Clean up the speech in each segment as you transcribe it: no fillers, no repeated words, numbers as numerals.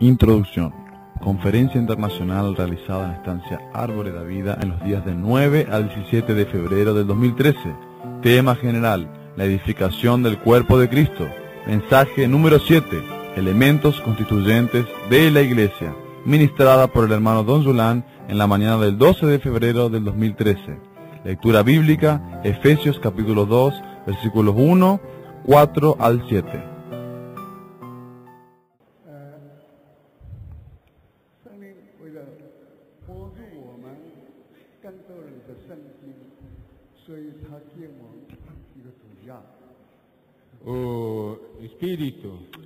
Introducción. Conferencia internacional realizada en la estancia Árboles de Vida en los días del 9 al 17 de febrero del 2013. Tema general: la edificación del cuerpo de Cristo. Mensaje número 7: elementos constituyentes de la Iglesia. Ministrada por el hermano Don Zulán en la mañana del 12 de febrero del 2013. Lectura bíblica: Efesios capítulo 2, versículos 1, 4 al 7.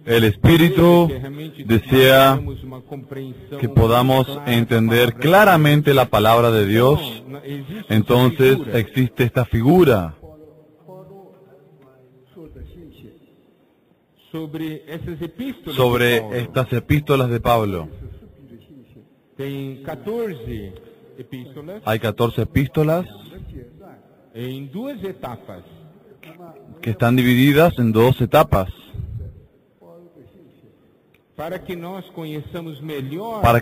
El Espíritu desea que podamos entender claramente la palabra de Dios. Entonces existe esta figura sobre estas epístolas de Pablo. Hay 14 epístolas que están divididas en dos etapas. Para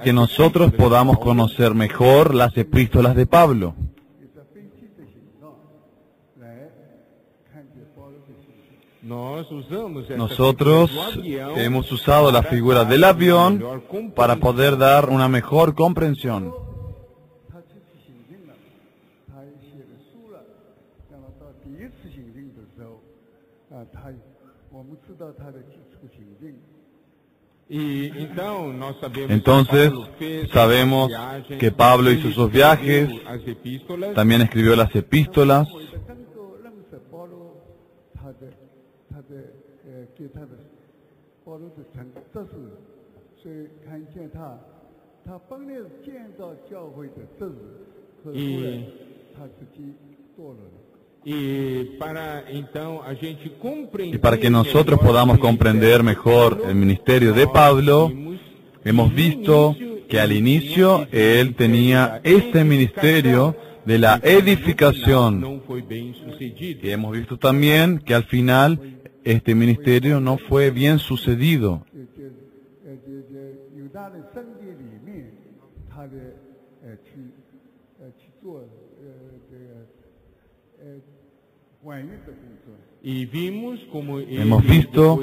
que nosotros podamos conocer mejor las epístolas de Pablo. Nosotros hemos usado la figura del avión para poder dar una mejor comprensión. Entonces, sabemos que Pablo hizo sus viajes, también escribió las epístolas, y para que nosotros podamos comprender mejor el ministerio de Pablo, hemos visto que al inicio él tenía este ministerio de la edificación. Y hemos visto también que al final este ministerio no fue bien sucedido. Hemos visto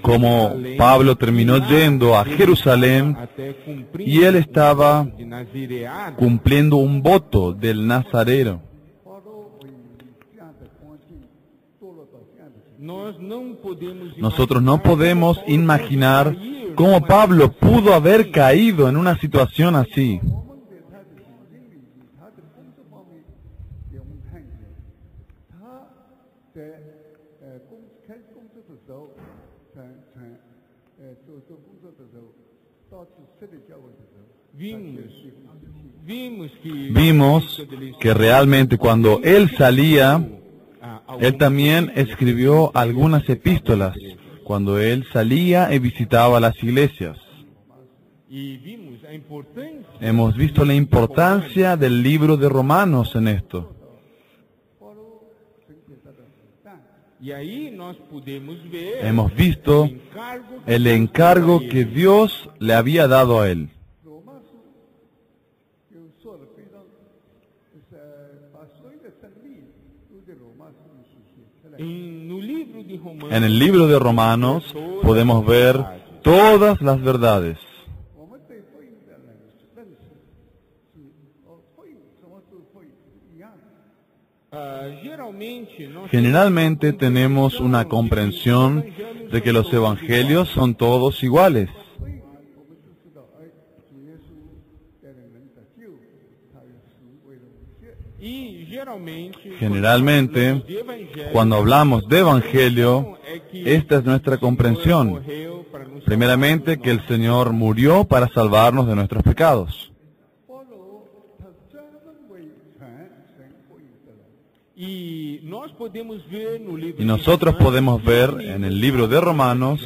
cómo Pablo terminó yendo a Jerusalén y él estaba cumpliendo un voto del Nazareno. Nosotros no podemos imaginar cómo Pablo pudo haber caído en una situación así. Vimos que realmente cuando él salía, él también escribió algunas epístolas, cuando él salía y visitaba las iglesias. Hemos visto la importancia del libro de Romanos en esto. Hemos visto el encargo que Dios le había dado a él. En el libro de Romanos podemos ver todas las verdades. Generalmente tenemos una comprensión de que los evangelios son todos iguales. Generalmente, cuando hablamos de evangelio, esta es nuestra comprensión. Primeramente, que el Señor murió para salvarnos de nuestros pecados. Y nosotros podemos ver en el libro de Romanos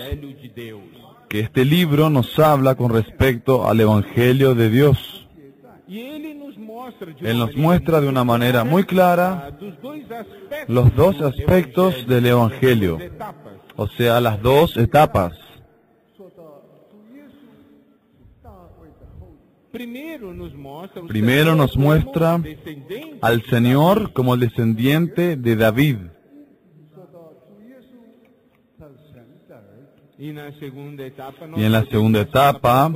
que este libro nos habla con respecto al Evangelio de Dios. Él nos muestra de una manera muy clara los dos aspectos del Evangelio, o sea, las dos etapas. Primero nos muestra al Señor como el descendiente de David. Y en la segunda etapa,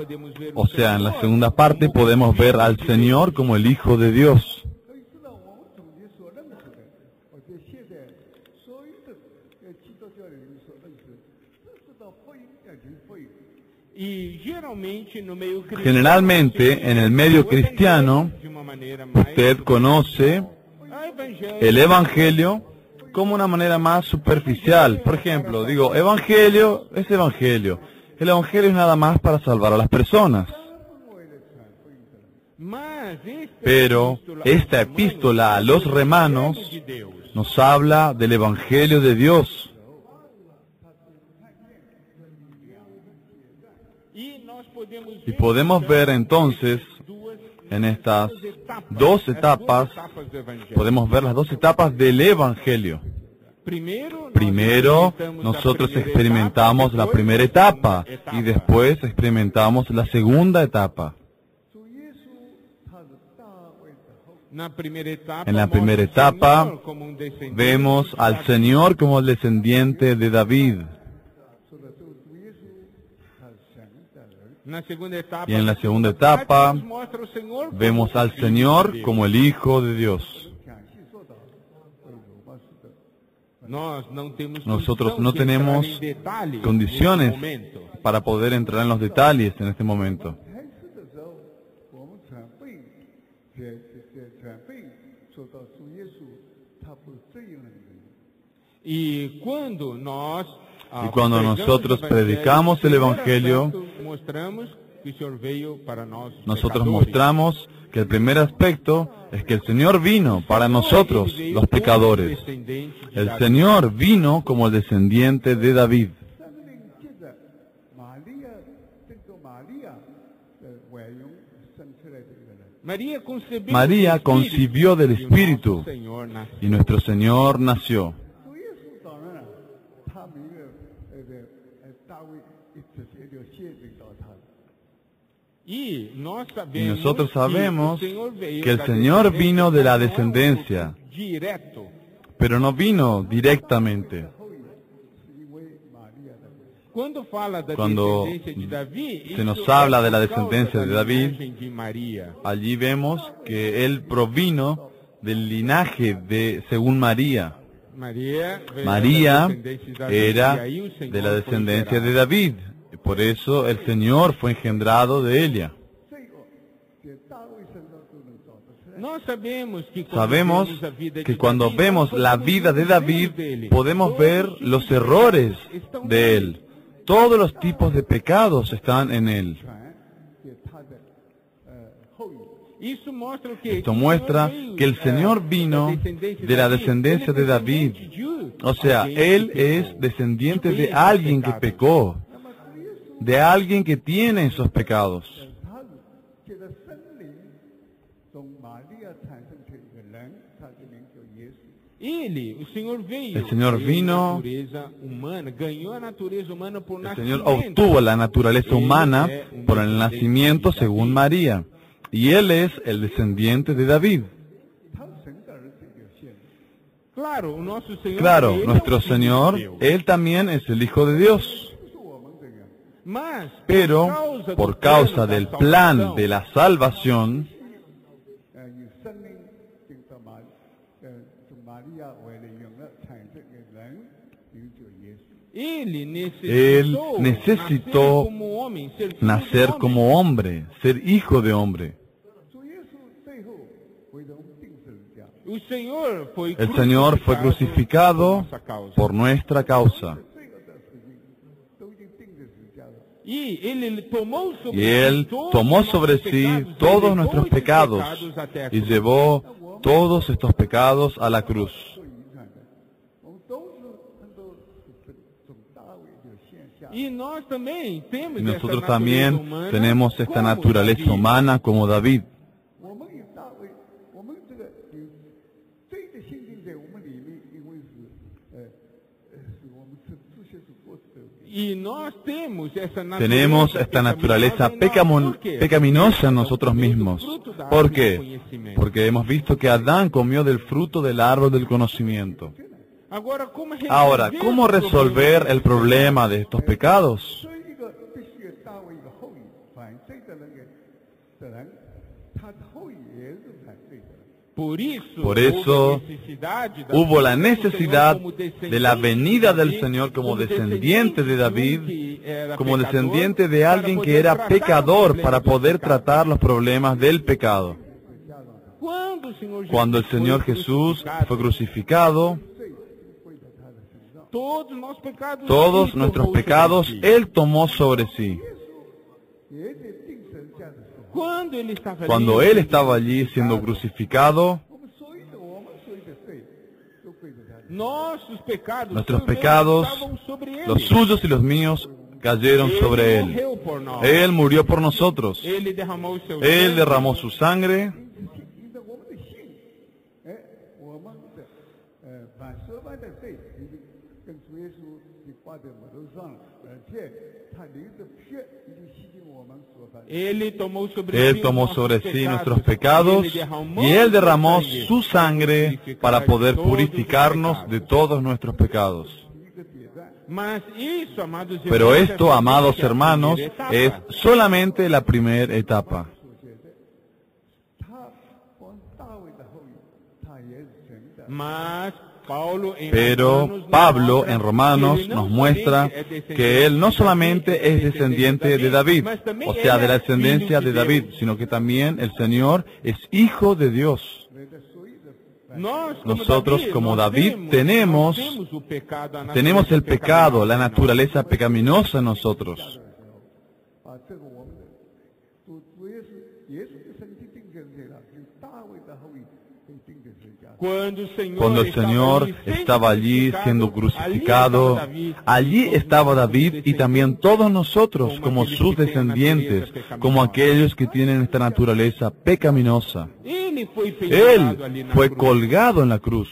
o sea, en la segunda parte, podemos ver al Señor como el Hijo de Dios. Generalmente, en el medio cristiano, usted conoce el Evangelio como una manera más superficial. Por ejemplo, digo, Evangelio es Evangelio. El Evangelio es nada más para salvar a las personas. Pero esta epístola a los romanos nos habla del Evangelio de Dios. Y podemos ver entonces en estas dos etapas, podemos ver las dos etapas del Evangelio. Primero, nosotros experimentamos la primera etapa y después experimentamos la segunda etapa. En la primera etapa vemos al Señor como el descendiente de David. Y en la segunda etapa vemos al Señor como el Hijo de Dios. Nosotros no tenemos condiciones para poder entrar en los detalles en este momento. Y cuando nosotros predicamos el Evangelio, nosotros mostramos que el primer aspecto es que el Señor vino para nosotros, los pecadores. El Señor vino como el descendiente de David. María concibió del Espíritu y nuestro Señor nació. Y nosotros sabemos que el Señor vino de la descendencia, pero no vino directamente. Cuando se nos habla de la descendencia de David, allí vemos que él provino del linaje de según María. María era de la descendencia de David. Por eso el Señor fue engendrado de ella. Sabemos que cuando vemos la vida de David, podemos ver los errores de él. Todos los tipos de pecados están en él. Esto muestra que el Señor vino de la descendencia de David. O sea, él es descendiente de alguien que pecó, de alguien que tiene esos pecados. El Señor vino, el Señor obtuvo la naturaleza humana por el nacimiento según María, y Él es el descendiente de David. Claro, nuestro Señor, Él también es el Hijo de Dios. Pero, por causa del plan de la salvación, Él necesitó nacer como hombre, ser hijo de hombre. El Señor fue crucificado por nuestra causa. Y Él tomó sobre sí todos nuestros pecados y llevó todos estos pecados a la cruz. Y nosotros también tenemos esta naturaleza humana como David. Tenemos esta naturaleza pecaminosa en nosotros mismos. ¿Por qué? Porque hemos visto que Adán comió del fruto del árbol del conocimiento. Ahora, ¿cómo resolver el problema de estos pecados? Por eso hubo la necesidad de la venida del Señor como descendiente de David, como descendiente de alguien que era pecador para poder tratar los problemas del pecado. Cuando el Señor Jesús fue crucificado, todos nuestros pecados Él tomó sobre sí. Cuando Él estaba allí siendo crucificado, nuestros pecados, los suyos y los míos, cayeron sobre Él. Él murió por nosotros. Él derramó su sangre. Él tomó sobre sí nuestros pecados y Él derramó su sangre para poder purificarnos de todos nuestros pecados. Pero esto, amados hermanos, es solamente la primera etapa. Pero Pablo en Romanos nos muestra que él no solamente es descendiente de David, o sea, de la descendencia de David, sino que también el Señor es hijo de Dios. Nosotros, como David, tenemos el pecado, la naturaleza pecaminosa en nosotros. Cuando el Señor estaba allí siendo crucificado, allí estaba David y también todos nosotros como sus descendientes, como aquellos que tienen esta naturaleza pecaminosa. Él fue colgado en la cruz.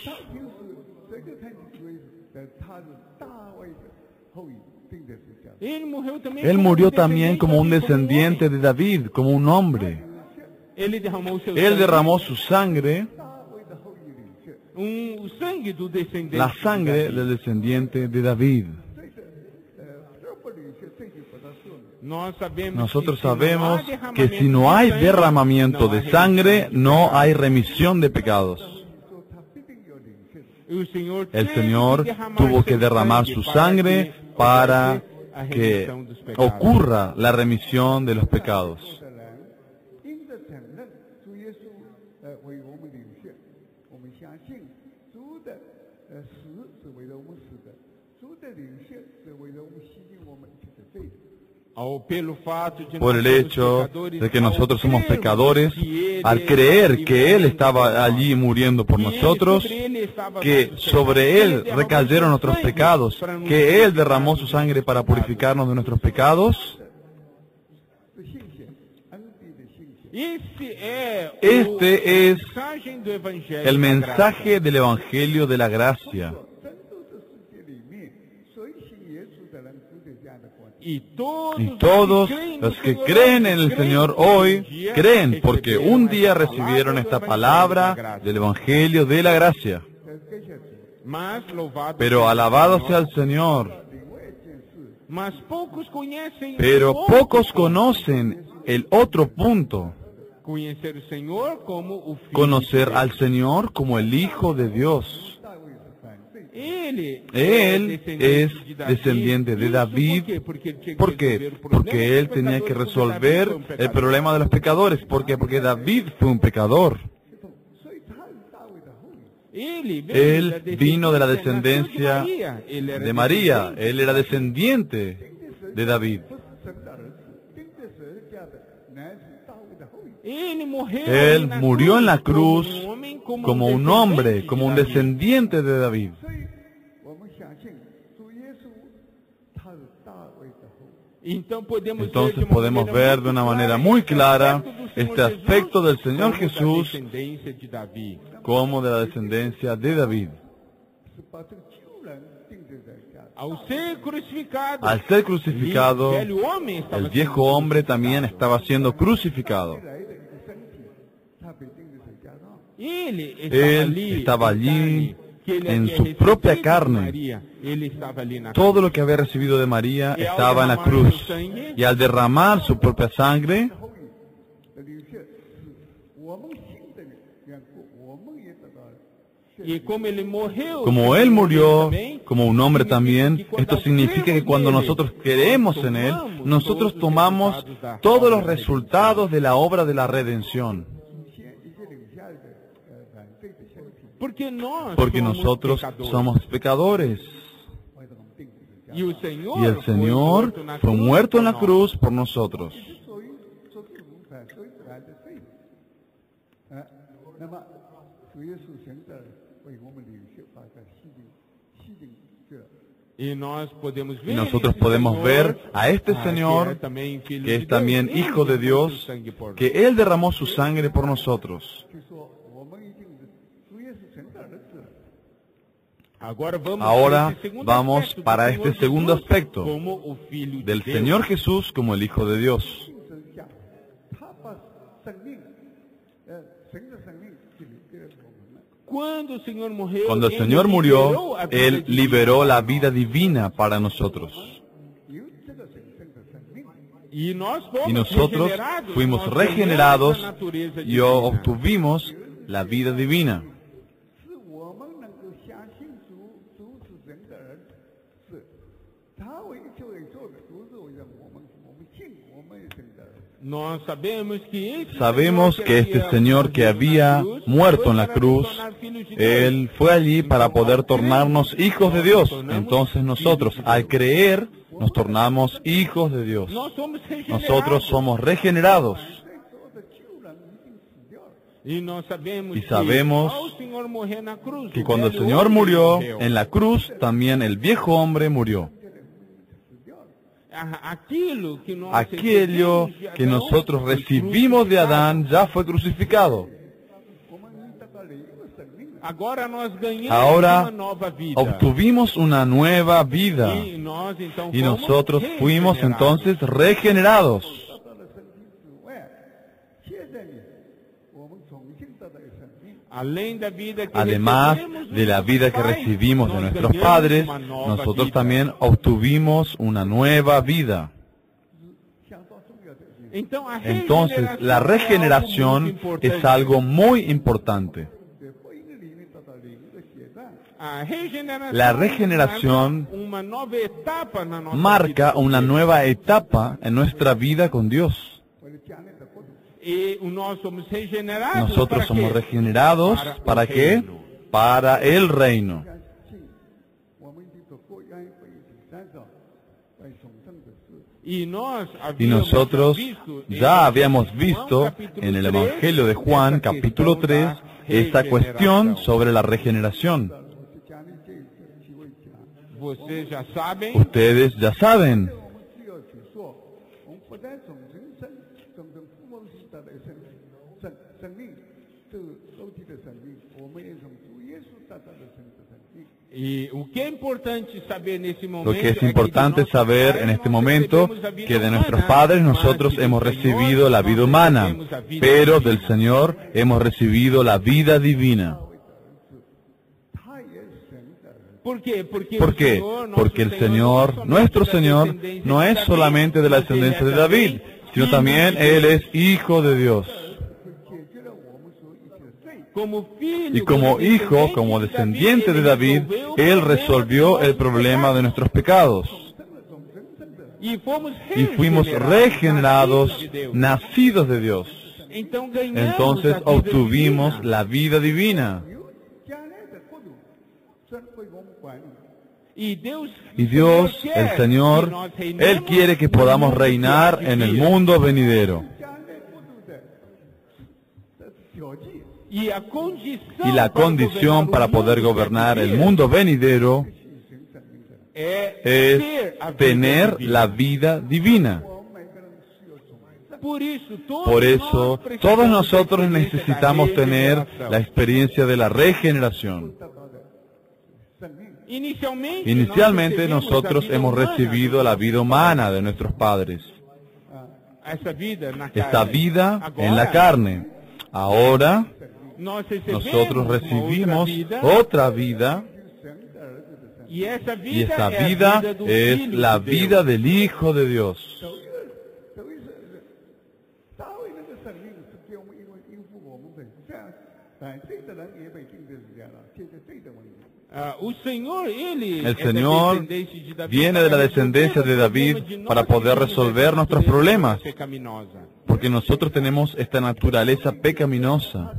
Él murió también como un descendiente de David, como un hombre. Él derramó su sangre, la sangre del descendiente de David. Nosotros sabemos que si no hay derramamiento de sangre, no hay remisión de pecados. El Señor tuvo que derramar su sangre para que ocurra la remisión de los pecados. Por el hecho de que nosotros somos pecadores, al creer que Él estaba allí muriendo por nosotros, que sobre Él recayeron nuestros pecados, que Él derramó su sangre para purificarnos de nuestros pecados, este es el mensaje del Evangelio de la gracia. Y todos los que creen en el Señor hoy, creen porque un día recibieron esta palabra del Evangelio de la gracia. Pero alabado sea el Señor. Pero pocos conocen el otro punto. Conocer al Señor como el Hijo de Dios. Él es descendiente de David. ¿Por qué? Porque Él tenía que resolver el problema de los pecadores. ¿Por qué? Porque David fue un pecador. Él vino de la descendencia de María. Él era descendiente de David. Él murió en la cruz como un hombre, como un descendiente de David. Entonces podemos ver de una manera muy clara este aspecto del Señor Jesús como de la descendencia de David. Al ser crucificado, el viejo hombre también estaba siendo crucificado. Él estaba allí en su propia carne. Todo lo que había recibido de María estaba en la cruz. Y al derramar su propia sangre, como Él murió, como un hombre también, esto significa que cuando nosotros creemos en Él, nosotros tomamos todos los resultados de la obra de la redención. Porque nosotros somos pecadores. Y el Señor fue muerto en la cruz por nosotros. Y nosotros podemos ver a este Señor, que es también Hijo de Dios, que Él derramó su sangre por nosotros. Ahora vamos para este segundo aspecto del Señor Jesús como el Hijo de Dios. Cuando el Señor murió, Él liberó la vida divina para nosotros. Y nosotros fuimos regenerados y obtuvimos la vida divina. Sabemos que este Señor que había muerto en la cruz, Él fue allí para poder tornarnos hijos de Dios. Entonces nosotros, al creer, nos tornamos hijos de Dios. Nosotros somos regenerados. Y sabemos que cuando el Señor murió en la cruz, también el viejo hombre murió. Aquello que nosotros recibimos de Adán ya fue crucificado. Ahora obtuvimos una nueva vida y nosotros fuimos entonces regenerados. Además de la vida que recibimos de nuestros padres, nosotros también obtuvimos una nueva vida. Entonces, la regeneración es algo muy importante. La regeneración marca una nueva etapa en nuestra vida con Dios. Nosotros somos regenerados, ¿para qué? Para el reino. Y nosotros ya habíamos visto en el Evangelio de Juan, capítulo 3, esta cuestión sobre la regeneración. Ustedes ya saben. Lo que es importante saber en este momento, que de nuestros padres nosotros hemos recibido la vida humana, pero del Señor hemos recibido la vida divina. ¿Por qué? Porque el Señor, nuestro Señor, no es solamente de la descendencia de David, sino también Él es Hijo de Dios. Y como hijo, como descendiente de David, Él resolvió el problema de nuestros pecados. Y fuimos regenerados, nacidos de Dios. Entonces obtuvimos la vida divina. Y Dios, el Señor, Él quiere que podamos reinar en el mundo venidero. Y la condición para poder gobernar el mundo venidero es tener la vida divina. Por eso, todos nosotros necesitamos tener la experiencia de la regeneración. Inicialmente nosotros hemos recibido la vida humana de nuestros padres, esta vida en la carne. Ahora nosotros recibimos otra vida, y esa vida es la vida del Hijo de Dios. El Señor viene de la descendencia de David para poder resolver nuestros problemas, porque nosotros tenemos esta naturaleza pecaminosa.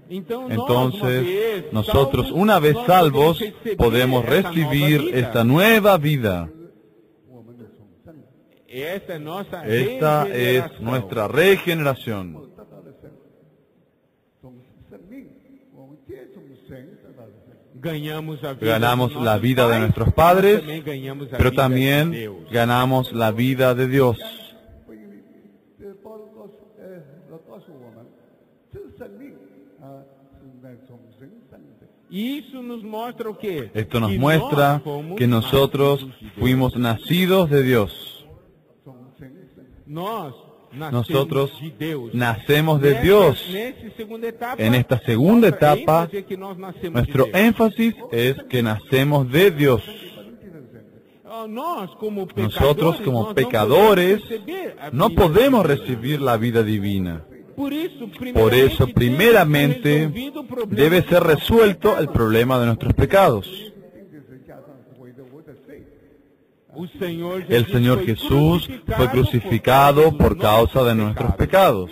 Entonces, nosotros, una vez salvos, podemos recibir esta nueva vida. Esta es nuestra regeneración. Ganamos la vida de nuestros padres, pero también ganamos la vida de Dios. Esto nos muestra que nosotros fuimos nacidos de Dios. Nosotros nacemos de Dios. En esta segunda etapa, nuestro énfasis es que nacemos de Dios. Nosotros como pecadores no podemos recibir la vida divina. Por eso, primeramente, debe ser resuelto el problema de nuestros pecados. El Señor Jesús fue crucificado por causa de nuestros pecados.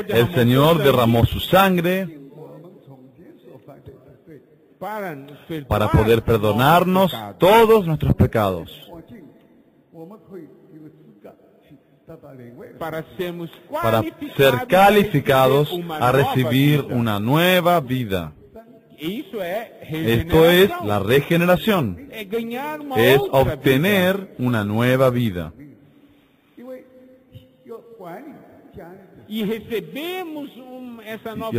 El Señor derramó su sangre para poder perdonarnos todos nuestros pecados, para ser calificados a recibir una nueva vida. Esto es la regeneración, es obtener una nueva vida. Y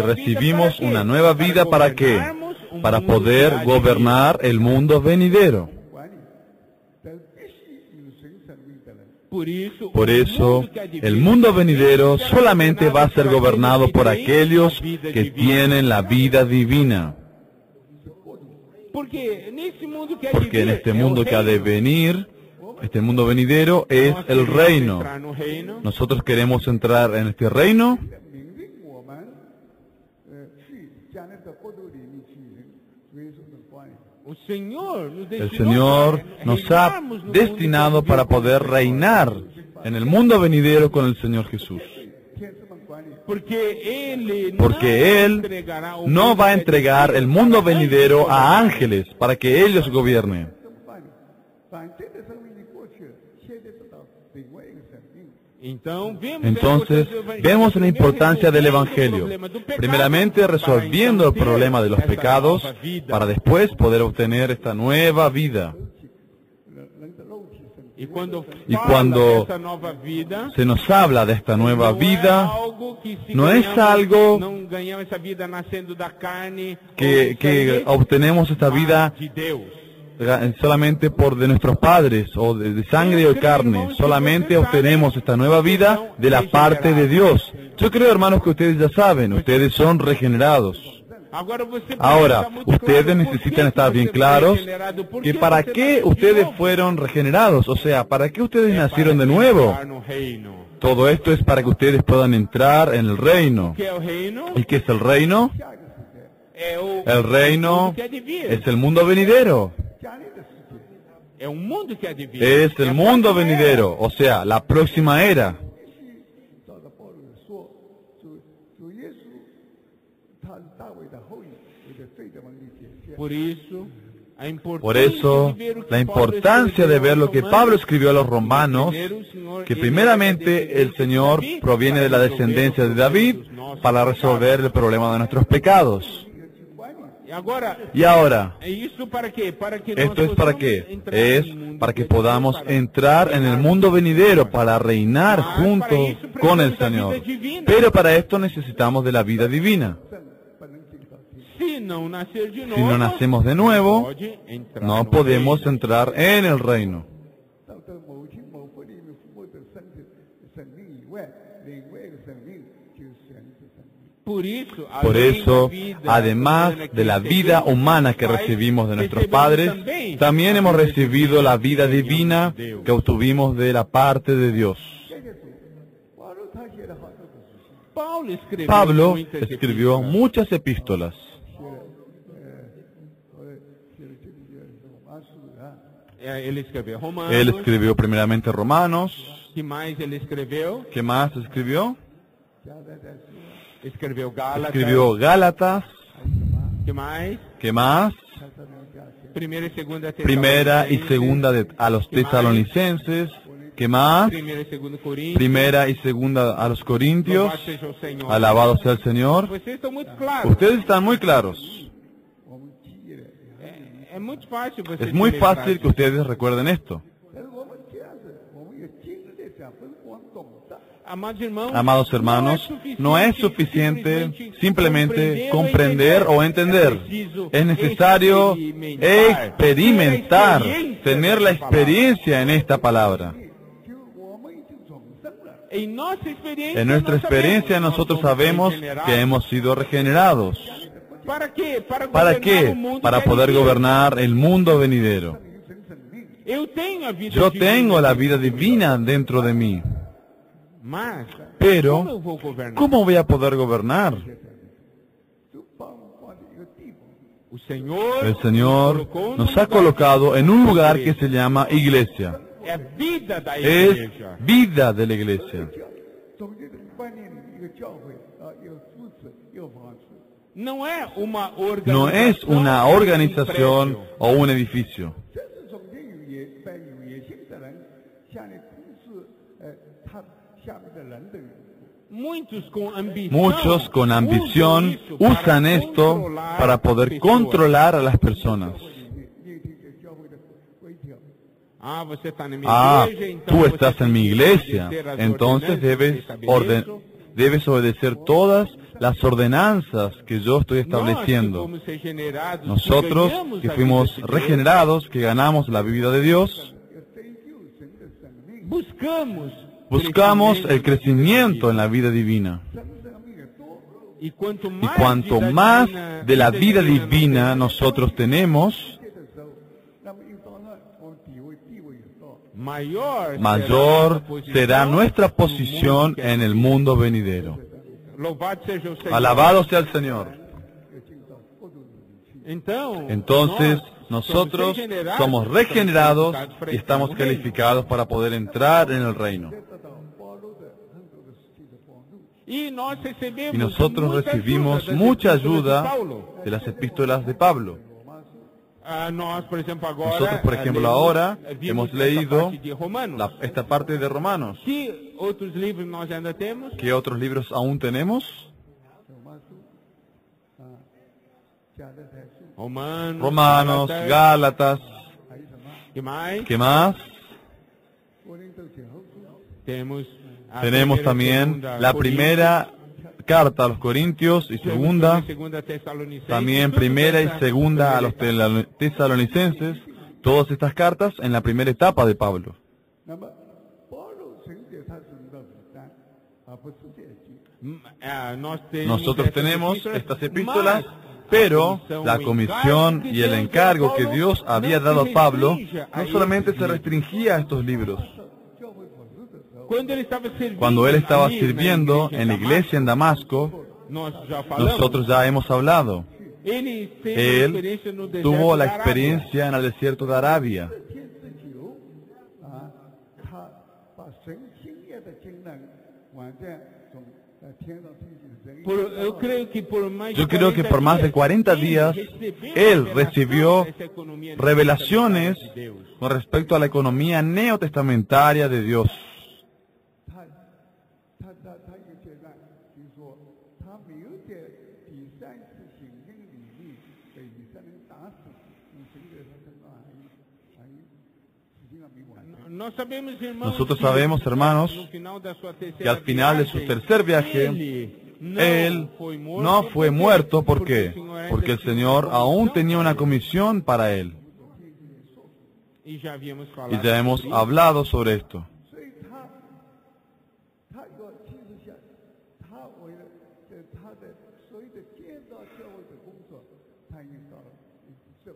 recibimos una nueva vida, ¿para qué? Para poder gobernar el mundo venidero. Por eso, el mundo venidero solamente va a ser gobernado por aquellos que tienen la vida divina. Porque en este mundo que ha de venir, este mundo venidero es el reino. Nosotros queremos entrar en este reino. El Señor nos ha destinado para poder reinar en el mundo venidero con el Señor Jesús. Porque Él no va a entregar el mundo venidero a ángeles para que ellos gobiernen. Entonces, vemos la importancia del Evangelio. Primeramente, resolviendo el problema de los pecados, para después poder obtener esta nueva vida. Y cuando se nos habla de esta nueva vida, no es algo que obtenemos esta vida solamente por de nuestros padres o de sangre o carne. Solamente obtenemos esta nueva vida de la parte de Dios. Yo creo, hermanos, que ustedes ya saben, ustedes son regenerados. Ahora, ustedes necesitan estar bien claros que para qué ustedes fueron regenerados, o sea, para qué ustedes nacieron de nuevo. Todo esto es para que ustedes puedan entrar en el reino. ¿Y qué es el reino? El reino es el mundo venidero. Es el mundo venidero, o sea, la próxima era. Por eso, la importancia de ver lo que Pablo escribió a los romanos, que primeramente el Señor proviene de la descendencia de David para resolver el problema de nuestros pecados. Y ahora, ¿esto es para qué? Es para que podamos entrar en el mundo venidero, para reinar junto con el Señor. Pero para esto necesitamos de la vida divina. Se não nascer de Si no nacemos de nuevo, pode entrar no no podemos reino. entrar en el reino. 到某亲某父里面父母的生命以外，另外一个生命就是神的生命。 Por isso, Por além eso, da vida además humana que de la vida recebemos humana que dos pais, recibimos de nuestros recebemos padres, también hemos recibido la vida divina que obtuvimos de la parte de Dios. 这就是保罗他写了好多的书信， Pablo Pablo escribió muchas epístolas. 写了这里的罗马书啊， Ele escreveu Romanos. Él escribió primeramente Romanos. Que mais ele escreveu? ¿Qué más escribió? 加拉太书， Escreveu Gálatas. Escribió Gálatas. 还有什么 Que mais? ¿Qué más? 他上面加写 Primeira e segunda Primera y Tesalonicenses. segunda a los tesalonicenses. ¿Qué más? Primeira e segunda Coríntios. Primera y segunda a los corintios. Louvado seja o Senhor. Alabado sea el Señor. Vocês estão muito claros. Ustedes están muy claros. 我们记忆的。 É muito fácil você Es muy lembrar fácil que disso. ustedes recuerden esto. 但是我们这样子，我们有经历这样，不是光懂的。 Amados hermanos, no es suficiente simplemente comprender o entender. Es necesario experimentar, tener la experiencia en esta palabra. 就我们已经重生了， Em nossa experiência, En nuestra nós experiencia sabemos, nosotros nós somos sabemos regenerados. que hemos sido regenerados. ¿Para quê? ¿Para governar o qué? mundo Para que poder vive. gobernar el mundo venidero. 神生命， Eu tenho a vida Yo divina tengo la dentro vida de mim. divina dentro de mí. Mas, Pero, como eu vou governar? ¿cómo voy a poder gobernar? 就把我们放在一个地方， O Senhor, El Señor nos colocou nos num ha lugar colocado en un lugar que se llama iglesia. é a vida da Es igreja. vida de la iglesia. 中间的观念里一个教会啊，有支持，有房子， Não é uma No es una organización, organización o un edificio. 这是中间有野心的人，向你控制他下面的人的缘故。 Muchos con ambición, Muchos con ambición usan esto para poder controlar a las personas. 你听这教会的规条， Ah, você está na minha Ah, igreja, então tú você estás tem en mi que iglesia, obedecer as entonces ordenanças que estabeleço. debes obedecer todas las ordenanzas que yo estoy Nós que estableciendo. fomos regenerados, que Nosotros ganhamos que a fuimos vida de Deus, regenerados, que ganamos la vida de Dios, 要追究神的生命， buscamos buscamos el crecimiento en la vida divina. 神生命的多， Y cuanto Y cuanto más de la vida divina nosotros tenemos, 这的时候，那么一方面我们地位有多， mayor será nuestra posición en el mundo venidero. Louvado seja o Senhor. Alabado sea el Señor. 要进到国度里去。 Entonces, nosotros somos regenerados y estamos calificados para poder entrar en el reino. 得到保罗的很多的实际的帮助。 Y Y nosotros recibimos mucha ayuda de las epístolas de Pablo. Por ejemplo, Nosotros, por ejemplo, ahora hemos leído esta parte de Romanos. Que outros livros nós ainda temos? ¿Qué otros libros aún tenemos? 罗马书啊，加勒太书， Romanos, Gálatas, 还有什么？ Que mais? ¿qué más? 哥林多前后书， Temos a Tenemos primeira e también segunda la Coríntios, primera carta a los Corintios y segunda, segunda Tesalonicenses, también tudo primera y nessa segunda a los primeira etapa. tesalonicenses, todas estas cartas en la primera etapa de Pablo. 那么保罗承接他神的负担，而不是这些。 Nós temos Nosotros essas tenemos epístolas, estas epístolas, mas pero a la comisión y el encargo que Dios había dado a Pablo no solamente se restringía a estos libros. 教会服侍的时候， Quando ele estava servindo, Cuando él estaba ali na sirviendo igreja en la em iglesia en Damasco, Damasco, nós já falamos, nosotros ya hemos hablado. ele teve Él experiência no deserto tuvo la da Arábia. experiencia en el desierto de Arabia. 天之久啊，他把神心意的经纶完全从天上地下的人。 Eu creio que por mais Yo creo que por más de 40 días él recibió revelaciones con respecto a la economía neotestamentaria de Dios. 他有阶段就是说，他没有在第三次行政里面被以色列人打死，用神的他身上还实际上没完成。 Nós sabemos, irmãos, Nosotros que sabemos, hermanos, no final da sua terceira que al final de su viagem, tercer viaje, ele Él no fue muerto, ¿por qué? Porque el Señor aún tenía una comisión para él. E já havíamos Y falado ya hemos sobre isso. hablado sobre esto. 所以他一个其实像他为了在他的所有的建造教会的工作，他已经到四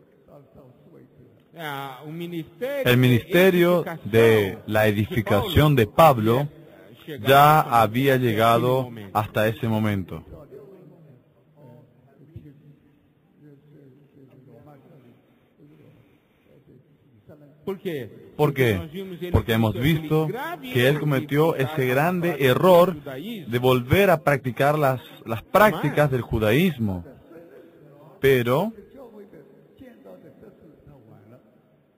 位置了。 Ah, o ministério El ministerio de la edificación de Pablo ya había llegado hasta ese momento. ¿Por qué? ¿Por qué? Porque hemos visto que él cometió ese grande error de volver a practicar las prácticas del judaísmo. Pero 教会的建造的这次他完了，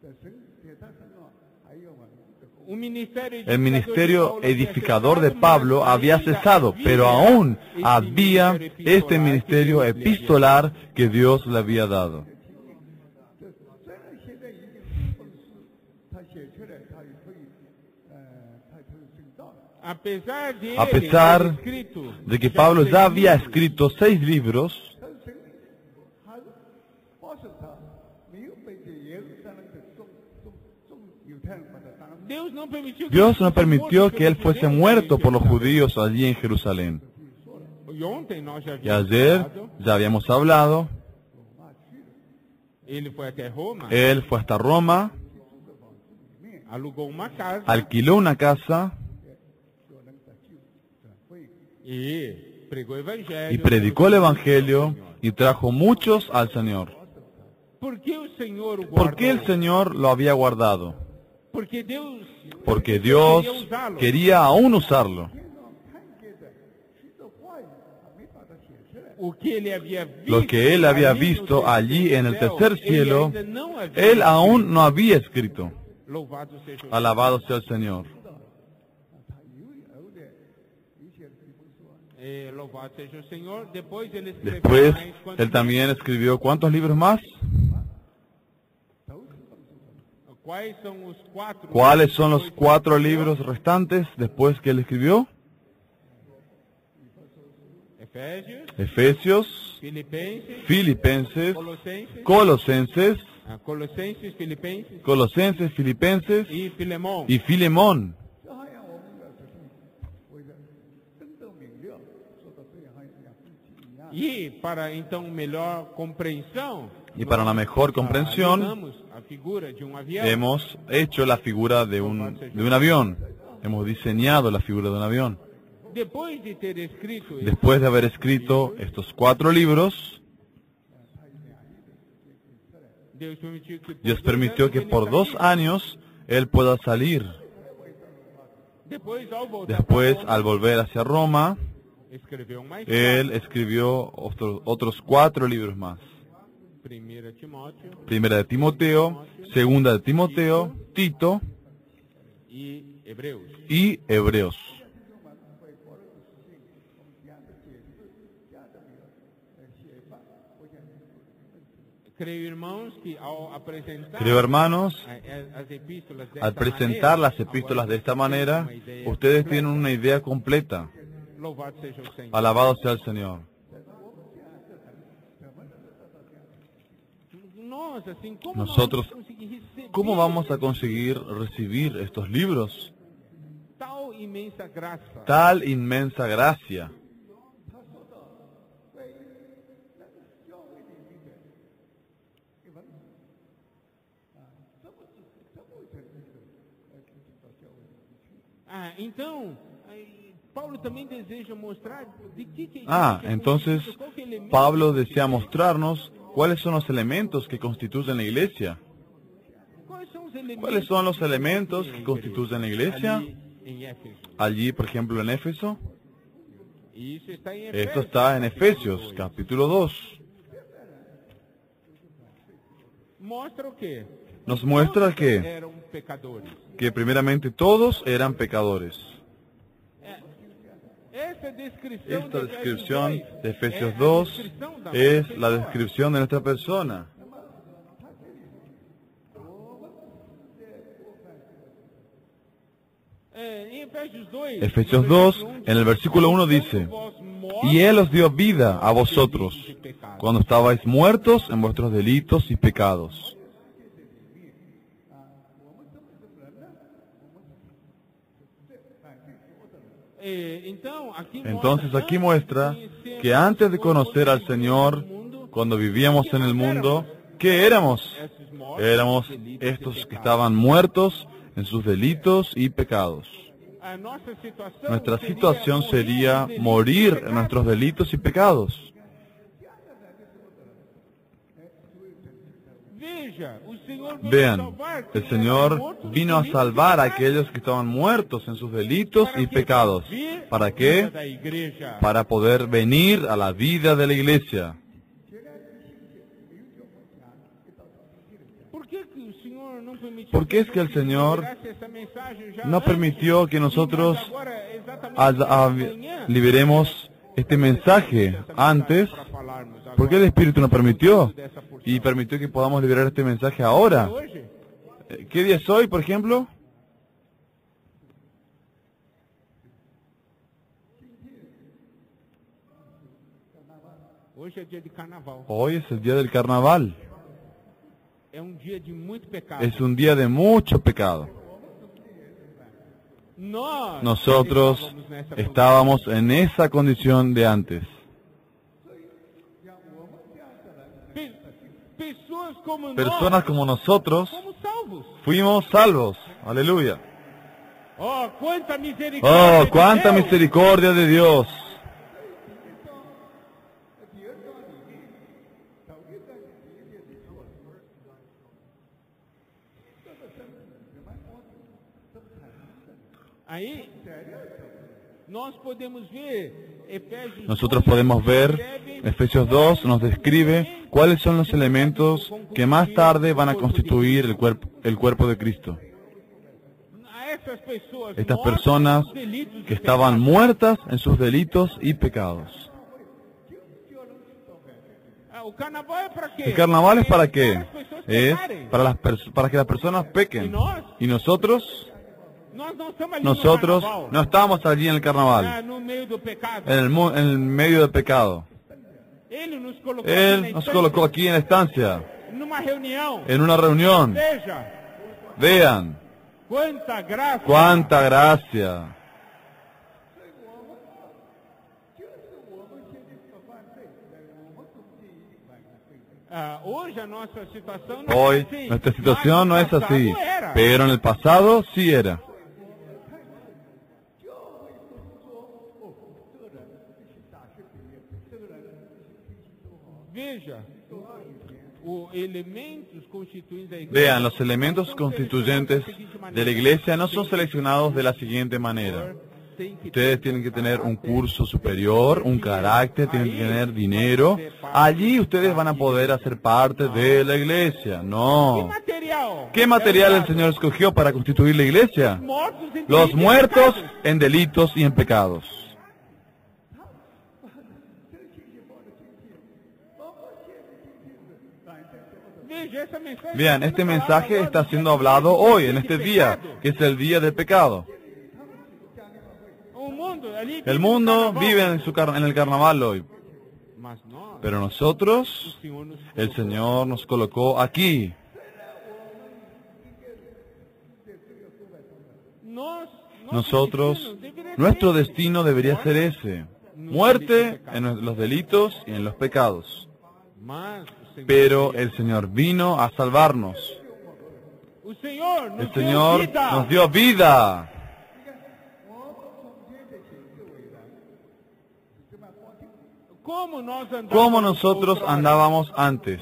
在神在他身上还有完的工作。 O ministério el ministerio edificador de Pablo había cesado, pero aún había este ministerio epistolar que Dios le había dado. 这虽然现在已经书本是他写出来，他也可以，他可以证道了。 Apesar de A ele pesar ter escrito de que já Pablo 6 ya había livros, escrito 6 libros, 但是神还是保守他，没有被这耶路撒冷的众犹太人把他当成。 Deus não permitiu Dios no ele permitió fosse que él fuese preso muerto por los em judíos allí en Jerusalén. Jerusalém. E ontem nós já Y havíamos ayer falado, ya habíamos hablado, ele foi até Roma, él fue hasta Roma, alugou uma casa alquiló una casa e pregou o evangelho. y predicó el Evangelio y trajo muchos al Señor. Por que o Senhor o ¿Por qué el guardou? Señor lo había guardado? Porque Deus Porque Dios queria usá-lo. quería aún usarlo. 天上看见的许多话语，他没把它写出来。 O que ele havia visto, Lo que él había ali no visto terceiro allí en el céu, tercer ele cielo, ainda não havia él visto. aún no había escrito. Louvado seja o Alabado sea el Señor. 他有的有些地方说， Louvado seja o Senhor. Depois ele escreveu Después, mais quantos él también escribió ¿cuántos libros más? 都是放手。 Quais são os 4? ¿Cuáles son los 4 libros restantes después que él escribió? Efésios, Efesios, Filipenses, Filipenses, Colossenses, Colosenses, Colossenses, Filipenses Colosenses, Filipenses e Filemão. y Filemón. 这好像我们的这种为了真正明了，说到这样好像夫妻一样。 E para então melhor compreensão, Y para una mejor comprensión, analisamos a figura de um avião. hemos hecho la figura de un avión. Hemos diseñado la figura de un avión. Depois de ter escrito isso, Después de haber escrito estos 4 libros, Dios permitió que por 2 años él pueda salir. Depois, ao voltar Después, para Roma, al volver hacia Roma, escreveu mais él escribió otros 4 libros más. 1 Timóteo Primera de Timoteo, Segunda de Timoteo, Tito e Hebreus. y Hebreos. Creio, irmãos, que ao apresentar Creo, hermanos, as epístolas desta al presentar maneira, las epístolas de esta agora manera, uma ideia ustedes tienen una idea completa. Louvado seja o Senhor. Alabado sea el Señor. Nós, assim, como Nosotros, nós vamos conseguir receber ¿Cómo vamos a conseguir recibir estos libros? tal imensa graça? Tal inmensa gracia. 他说到关于那个教会里面的一文怎么会成这个进到教会里面去？ Então, Paulo também deseja mostrar de que Entonces qual que é o elemento Pablo desea mostrarnos cuáles son los elementos que constituyen la iglesia. Quais são os elementos ¿Cuáles son los elementos que constituyen la iglesia? ali em Éfeso. Allí, por ejemplo, en Éfeso. E isso está em Esto Efésios. está en Efesios, capítulo 2. Mostra o quê? Nos muestra Todos que eram pecadores. primeramente todos eran pecadores. Esta descrição Esta de descripción Efésios de Efesios é a 2 descrição da es nossa la pessoa. descripción de nuestra persona. Efesios 2, en el versículo 1 dice, y Él os dio vida a vosotros, cuando estabais muertos en vuestros delitos y pecados. Entonces aquí muestra que antes de conocer al Señor, cuando vivíamos en el mundo, ¿qué éramos? Éramos estos que estaban muertos en sus delitos y pecados. Nuestra situación sería morir en nuestros delitos y pecados. Vean, el Señor vino a salvar a aquellos que estaban muertos en sus delitos y pecados. ¿Para qué? Para poder venir a la vida de la iglesia. ¿Por qué es que el Señor no permitió que nosotros liberemos este mensaje antes? ¿Por qué el Espíritu no permitió? Y permitió que podamos liberar este mensaje ahora. ¿Qué día es hoy, por ejemplo? Hoy es el día del carnaval. Es un día de mucho pecado. Nosotros estábamos en esa condición de antes. Personas como nosotros fuimos salvos. Aleluya. Oh, cuánta misericordia de Dios. Nosotros podemos ver, Efesios 2 nos describe cuáles son los elementos que más tarde van a constituir el cuerpo de Cristo. Estas personas que estaban muertas en sus delitos y pecados. ¿El carnaval es para qué? Es para que las personas pequen. ¿Y nosotros? Nosotros no estamos allí en el carnaval, en el medio del pecado. Él nos colocó aquí en la estancia, en una reunión. Vean, cuánta gracia. Hoy nuestra situación no es así, pero en el pasado sí era. Vean, los elementos constituyentes de la iglesia no son seleccionados de la siguiente manera. Ustedes tienen que tener un curso superior, un carácter, tienen que tener dinero. Allí ustedes van a poder hacer parte de la iglesia. No. ¿Qué material el Señor escogió para constituir la iglesia? Los muertos en delitos y en pecados. Vean, este mensaje está siendo hablado hoy, en este día, que es el día del pecado. El mundo vive en el carnaval hoy. Pero nosotros, el Señor nos colocó aquí. Nosotros, nuestro destino debería ser ese. Muerte en los delitos y en los pecados. Pero el Señor vino a salvarnos. El Señor nos dio vida. ¿Cómo nosotros andábamos antes?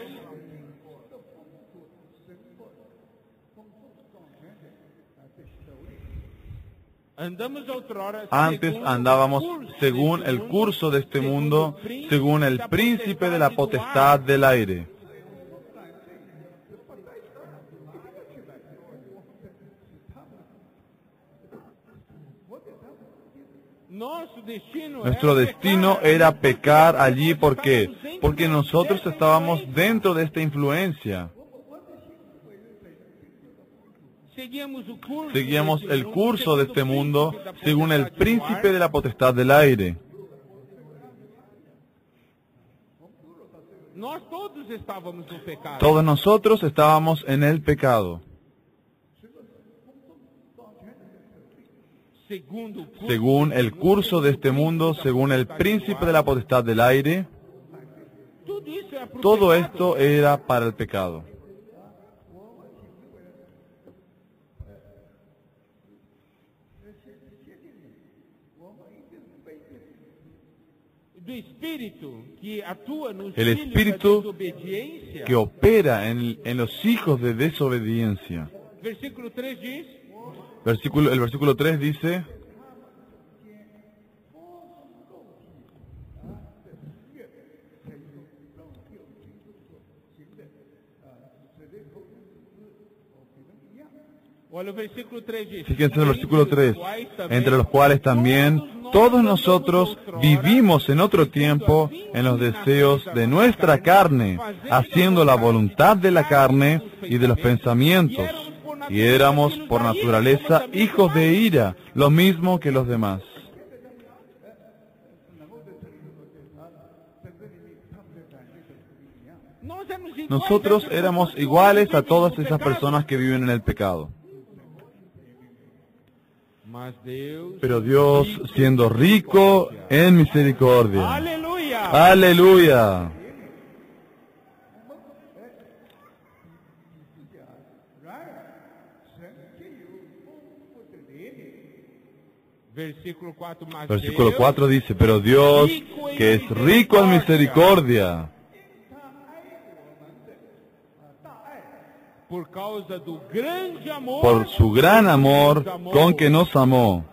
Antes andábamos según el curso de este mundo, según el príncipe de la potestad del aire. Nuestro destino era pecar allí. ¿Por qué? Porque nosotros estábamos dentro de esta influencia. Seguíamos el curso de este mundo según el príncipe de la potestad del aire. Nós todos estávamos no pecado. Todos nosotros estábamos en el pecado. Según el curso de este mundo, según el príncipe de la potestad del aire, todo esto era para el pecado. El espíritu que opera en los hijos de desobediencia. Versículo 3 diz: El versículo 3 dice: olha o versículo 3 diz: Fíjense en el versículo 3, entre los cuales también todos nosotros vivimos en otro tiempo en los deseos de nuestra carne, haciendo la voluntad de la carne y de los pensamientos, y éramos por naturaleza hijos de ira, lo mismo que los demás. Nosotros éramos iguales a todas esas personas que viven en el pecado. Pero Dios, siendo rico en misericordia. Aleluya. Aleluya. Versículo 4 dice: pero Dios, que es rico en misericordia, por su gran amor con que nos amó,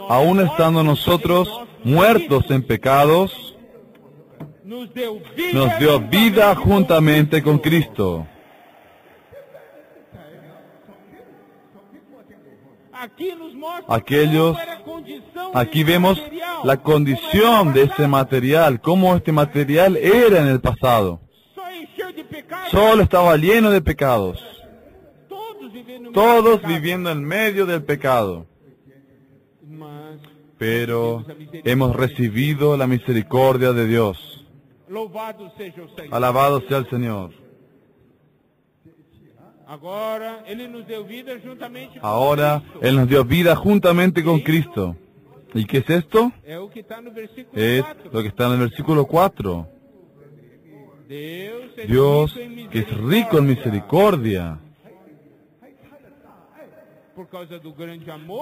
aun estando nosotros muertos en pecados, nos dio vida juntamente con Cristo. Aquí vemos la condición de ese material, cómo este material era en el pasado. Solo estaba lleno de pecados. Todos viviendo en medio del pecado. Pero hemos recibido la misericordia de Dios. Alabado sea el Señor. Ahora Él nos dio vida juntamente con Cristo. ¿Y qué es esto? Es lo que está en el versículo 4. Dios, que es rico en misericordia,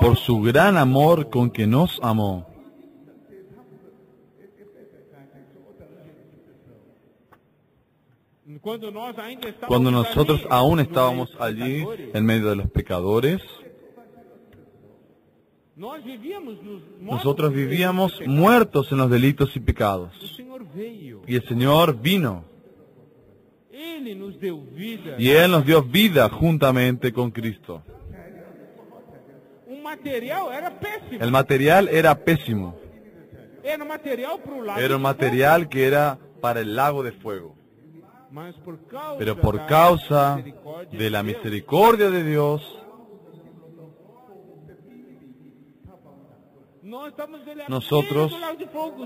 por su gran amor con que nos amó. Cuando nosotros aún estábamos allí en medio de los pecadores, nosotros vivíamos muertos en los delitos y pecados. Y el Señor vino. Y Él nos dio vida juntamente con Cristo. El material era pésimo. Era un material que era para el lago de fuego. Pero por causa de la misericordia de Dios, nosotros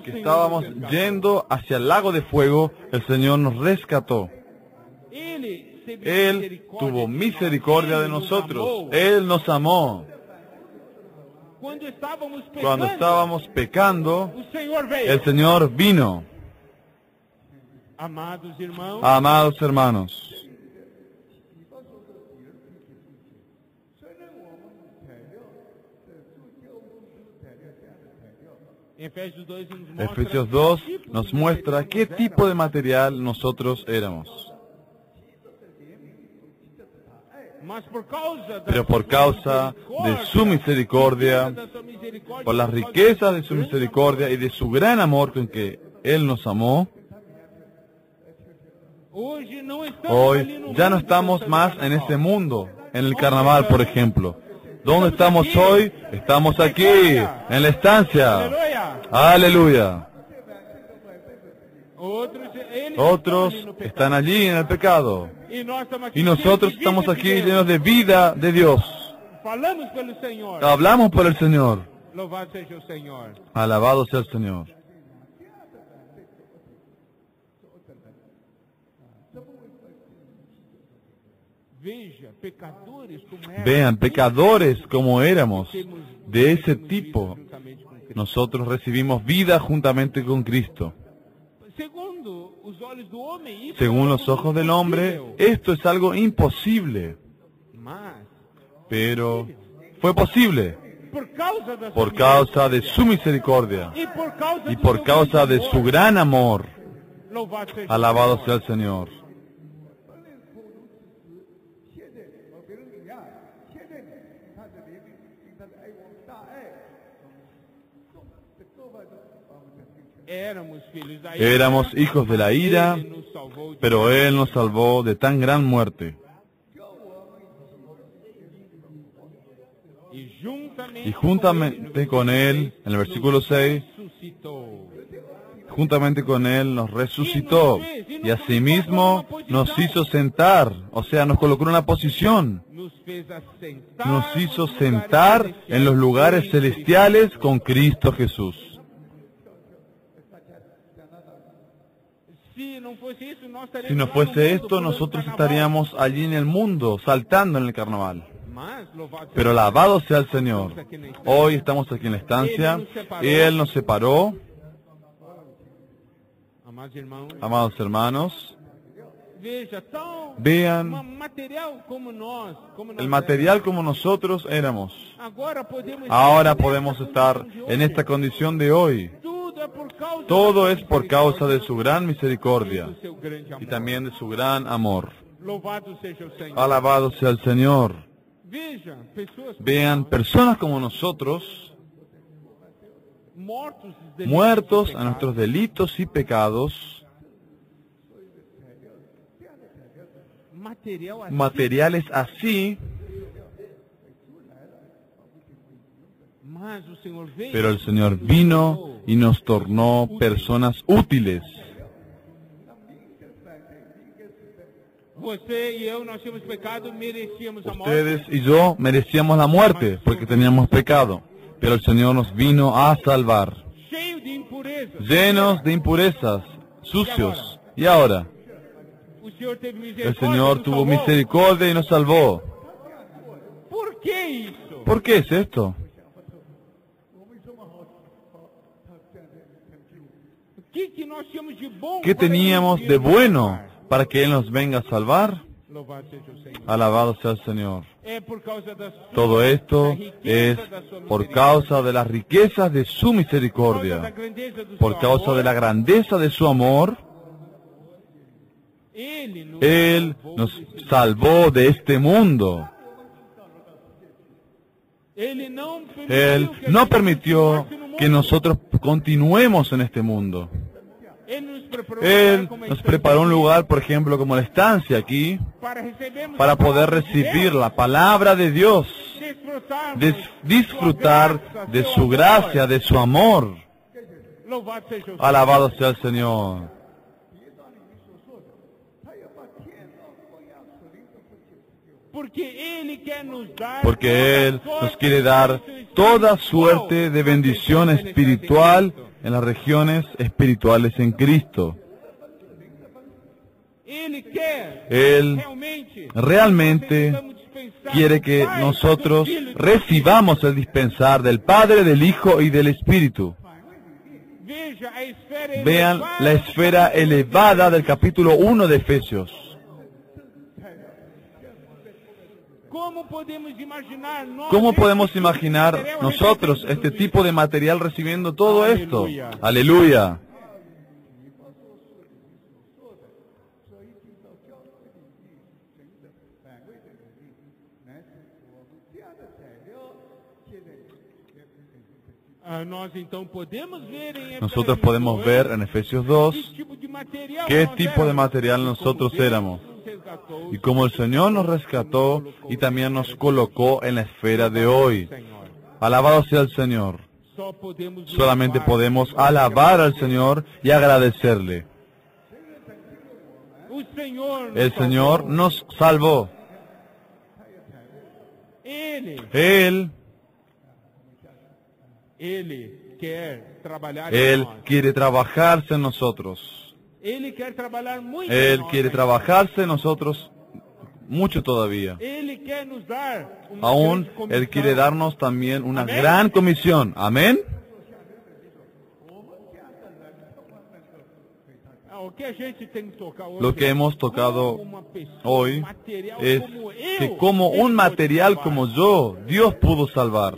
que estábamos yendo hacia el lago de fuego, el Señor nos rescató. Él tuvo misericordia de nosotros. Él nos amó. Cuando estábamos pecando, el Señor vino. Amados hermanos, Efesios 2 nos muestra qué tipo de material nosotros éramos. Pero por causa de su misericordia, por las riquezas de su misericordia y de su gran amor con que Él nos amó, hoy ya no estamos más en ese mundo, en el carnaval, por ejemplo. ¿Dónde estamos hoy? Estamos aquí, en la estancia. Aleluya. Otros están allí en el pecado. Y nosotros estamos aquí llenos de vida de Dios. Falamos pelo Senhor. Hablamos por el Señor. Louvado seja o Senhor. Alabado sea el Señor. Veja, pecadores como éramos. Vean, pecadores como éramos, Temos de ese tipo, juntamente com Cristo. nosotros recibimos vida juntamente con Cristo. Segundo os olhos do homem, isso Según é los algo ojos del hombre, impossível. esto es algo imposible, Mas, pero fue posible por causa da por sua causa de su misericordia e por causa y do por seu causa grande de amor. su gran amor. Louvado seja o Alabado Senhor. sea el Señor. 现在和别人一样，现在他的怜悯跟他的爱我大爱，这各方都把我们的面前。 Éramos filhos da Éramos hijos de la ira, Ele nos salvou de pero Él nos salvó de tan gran muerte. e Y juntamente con Él, en el versículo 6, ressuscitou. juntamente con Él nos resucitó y asimismo nos hizo sentar, o sea, nos colocó en una posición, Nos fez assentar nos hizo nos lugares sentar en los lugares celestiales con Cristo Jesús. Se não fosse isso, nós estaríamos Si no lá no fuese mundo, esto, pulando nosotros carnaval. estaríamos allí en el mundo, saltando en el carnaval. Mas, louvado Pero seja alabado sea el Señor. Hoy estamos aquí en la estancia. Él nos separó, amados irmãos, amados hermanos. veja, tão Vean material como nós el material como nosotros éramos. Agora podemos Ahora podemos estar en esta condición de hoy. Tudo é por causa Todo da es por causa de su gran e misericordia do seu grande amor. y también de su gran amor. Louvado seja o Senhor. Alabado sea el Señor. Veja, pessoas Vean, personas como nosotros, mortos de muertos delitos a e nuestros delitos y pecados, pecados, material assim, materiales así, mas o Senhor veio pero el Señor vino y nos tornó personas útiles. Você e eu, nós tínhamos pecado, merecíamos a morte. Ustedes y yo merecíamos la muerte porque teníamos pecado, pero el Señor nos vino a salvar, Cheio de impureza. llenos de impurezas, sucios. Y ahora, O Senhor teve el misericórdia. Señor nos tuvo salvou. misericordia y nos salvó. Por que isso? ¿Por qué es esto? O que nós tínhamos de bom? ¿Qué para teníamos Ele de nos bueno salvar? para que Él nos venga a salvar? Louvado seja o Senhor. Alabado sea el Señor. É por causa da sua, Todo da esto riqueza es da sua por misericórdia. causa de las riquezas de su Por causa da misericordia, grandeza do por seu causa amor. de la grandeza de su amor. Él nos salvó de este mundo. Él Él no permitió que nosotros continuemos en este mundo. Él nos preparó un lugar, por ejemplo, como la estancia aquí, para poder recibir la palabra de Dios, disfrutar de su gracia, de su amor. Alabado sea el Señor. Porque Él nos quiere dar toda suerte de bendición espiritual en las regiones espirituales en Cristo. Él realmente quiere que nosotros recibamos el dispensar del Padre, del Hijo y del Espíritu. Vean la esfera elevada del capítulo 1 de Efesios. ¿Cómo podemos imaginar nosotros este tipo de material recibiendo todo esto? Aleluya. Nosotros podemos ver en Efesios 2 qué tipo de material nosotros éramos y cómo el Señor nos rescató y también nos colocó en la esfera de hoy. Alabado sea el Señor. Solamente podemos alabar al Señor y agradecerle. O Senhor nos El Señor salvou. nos salvó. Ele Él quer trabalhar em Él nós. quiere trabajarse en nosotros. Ele quer trabalhar muito em Él nós quiere ainda. trabajarse en nosotros mucho todavía. Ele quer nos dar uma Aún grande comissão. Él quiere darnos también una Amén. gran comisión. Amén. O que a gente tem que tocar hoje, Lo que hemos tocado como uma pessoa, hoy um material es como eu, que como Ele un pode material salvar. como yo, Dios pudo salvar.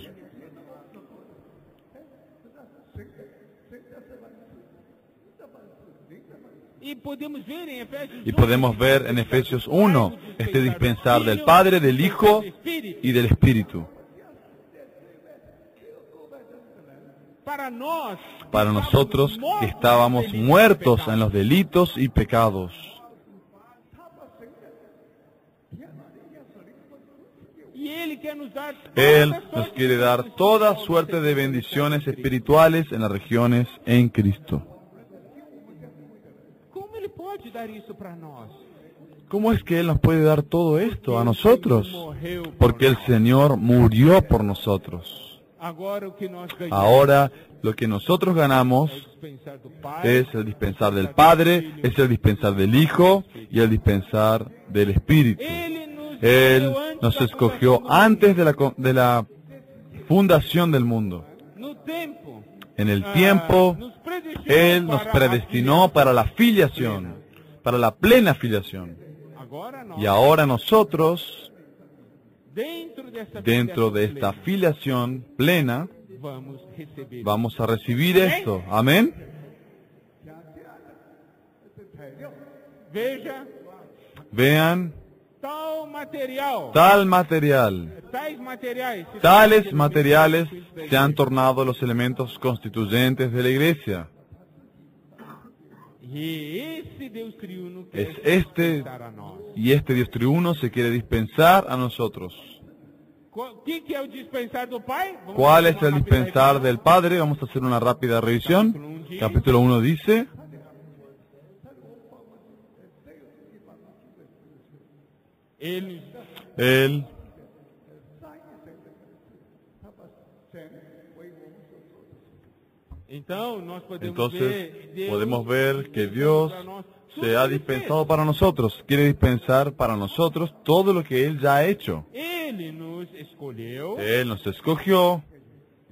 E podemos ver em Efésios Y podemos ver en Efesios 1 este dispensar del Padre, del Hijo y del Espíritu. Para nosotros que estábamos muertos en los delitos y pecados. Él nos quiere dar toda suerte de bendiciones espirituales en las regiones en Cristo. Como Ele pode dar isso para nós? ¿Cómo es que Él nos puede dar todo esto a nosotros? Porque el Señor murió por nosotros. Agora o que nós ganhamos Ahora lo que nosotros ganamos é o dispensar do Pai, es el dispensar del Padre, es el dispensar del Hijo y el dispensar del Espíritu. Él nos escogió antes de la fundación del mundo. no tempo. En el tiempo, Nos predestinou Él nos para predestinó para la filiación, para la plena filiación. Agora nós, Y ahora nosotros, dentro de esta filiación plena, vamos receber. vamos a recibir esto. Amén. Veja, Vean, tal material, tales materiales se han tornado los elementos constituyentes de la iglesia. E esse Deus triuno Es quer este, dispensar a nós. y este Dios triuno se quiere dispensar a nosotros. O que é o dispensar do Pai? Vamos ¿Cuál fazer es uma el rápida dispensar revisão. del Padre? Vamos a hacer una rápida revisión. Capítulo 1 dice, Él Então, nós podemos Entonces ver, Deus podemos ver que Dios para nós tudo se ha que Ele dispensado fez. para nosotros, quiere dispensar para nosotros todo lo que Él ya ha hecho. Ele nos escolheu, Él nos escogió,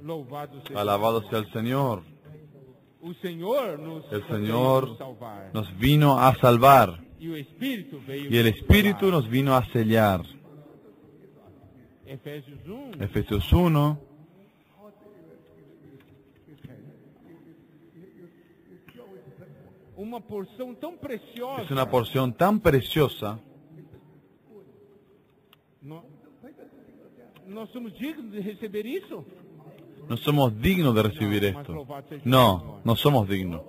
louvado seja alabado sea el Señor. o Senhor nos El veio Señor nos salvar. nos vino a salvar E o Espírito veio y el nos Espíritu sellar. nos vino a sellar. Efésios 1, Efesios 1, uma porção tão preciosa. es una porción tan preciosa. Nós somos dignos de receber isso? No somos dignos de recibir esto. No, no somos dignos.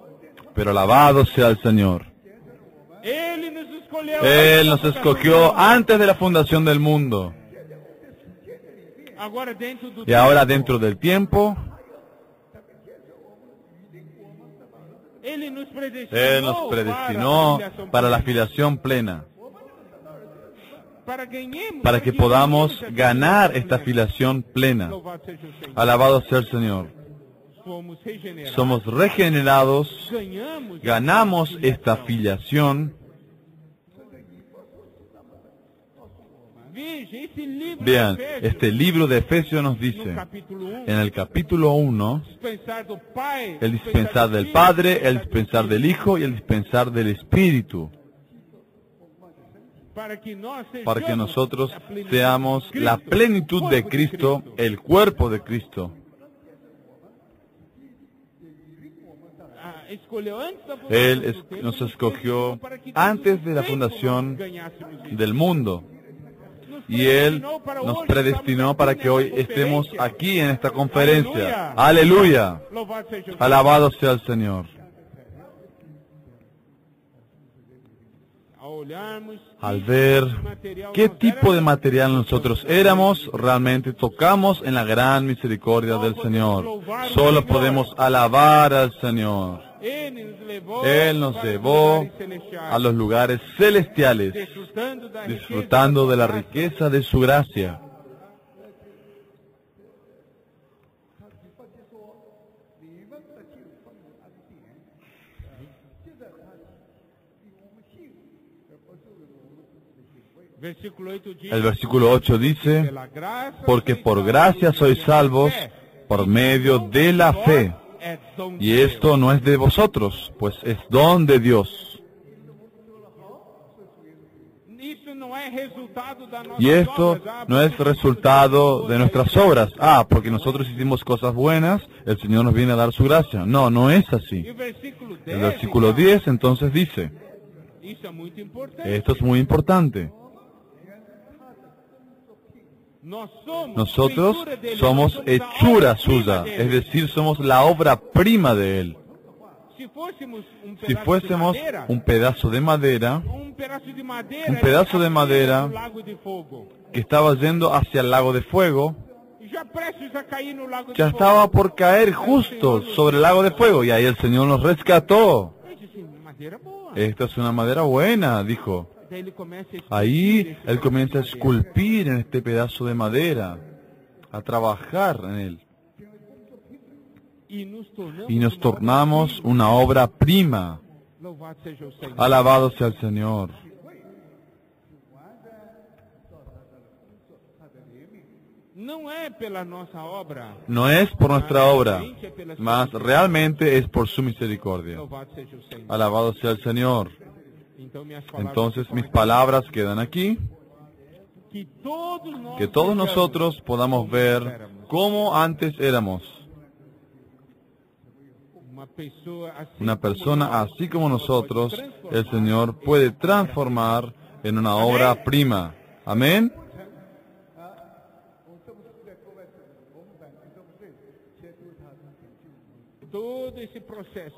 Pero alabado sea el Señor. Ele nos escolheu. Él nos escogió antes de la fundación del mundo. Agora dentro do Y ahora tempo, dentro del tiempo, Ele nos Él nos predestinó para la filiación plena, para que podamos ganar esta filiación plena. Louvado seja o Senhor. Alabado sea el Señor. Somos regenerados. Somos regenerados, Ganhamos esta filiación. Veja, esse livro Vean, de Efésios, este libro de Efesios nos no dice, capítulo 1, en el capítulo 1, dispensar do Pai, el dispensar del Padre, el dispensar del Hijo y el dispensar del Espíritu, para que nosotros seamos la plenitud de Cristo, el cuerpo de Cristo. Él nos escogió antes de la fundación del mundo. Y Él nos predestinó para que hoy estemos aquí en esta conferencia. Aleluya. Alabado sea el Señor. Al ver qué tipo de material nosotros éramos, realmente tocamos en la gran misericordia del Señor. Solo podemos alabar al Señor. Él nos llevó a los lugares celestiales, disfrutando de la riqueza de su gracia. 他直接说，你们的敬奉恩典，接着他以我们信，而不是我们自己的行为。 Versículo 8 dice, El versículo 8 dice, porque por gracia sois salvos por medio de la fe. Y esto no es de vosotros, pues es don de Dios. Y esto no es resultado de nuestras obras. Porque nosotros hicimos cosas buenas, el Señor nos viene a dar su gracia. No, no es así. El versículo 10 entonces dice, esto es muy importante. Nosotros somos hechura suya, es decir, somos la obra prima de Él. Si fuésemos un pedazo de madera, que estaba yendo hacia el lago de fuego, ya estaba por caer justo sobre el lago de fuego, y ahí el Señor nos rescató. Esta es una madera buena, dijo. Ahí Él comienza a esculpir en este pedazo de madera, a trabajar en él. Y nos tornamos una obra prima. Alabado sea el Señor. No es por nuestra obra, mas realmente es por su misericordia. Alabado sea el Señor. Entonces mis palabras quedan aquí. Que todos nosotros podamos ver cómo antes éramos. Una persona así como nosotros, el Señor puede transformar en una obra prima. Amén.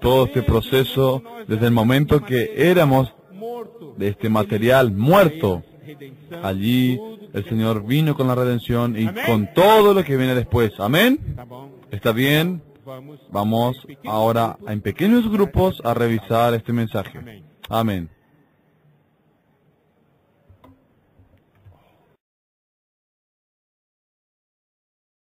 Todo este proceso, desde el momento que éramos de este material muerto, allí el Señor vino con la redención y con todo lo que viene después. Amén. ¿Está bien? Vamos ahora en pequeños grupos a revisar este mensaje. Amén.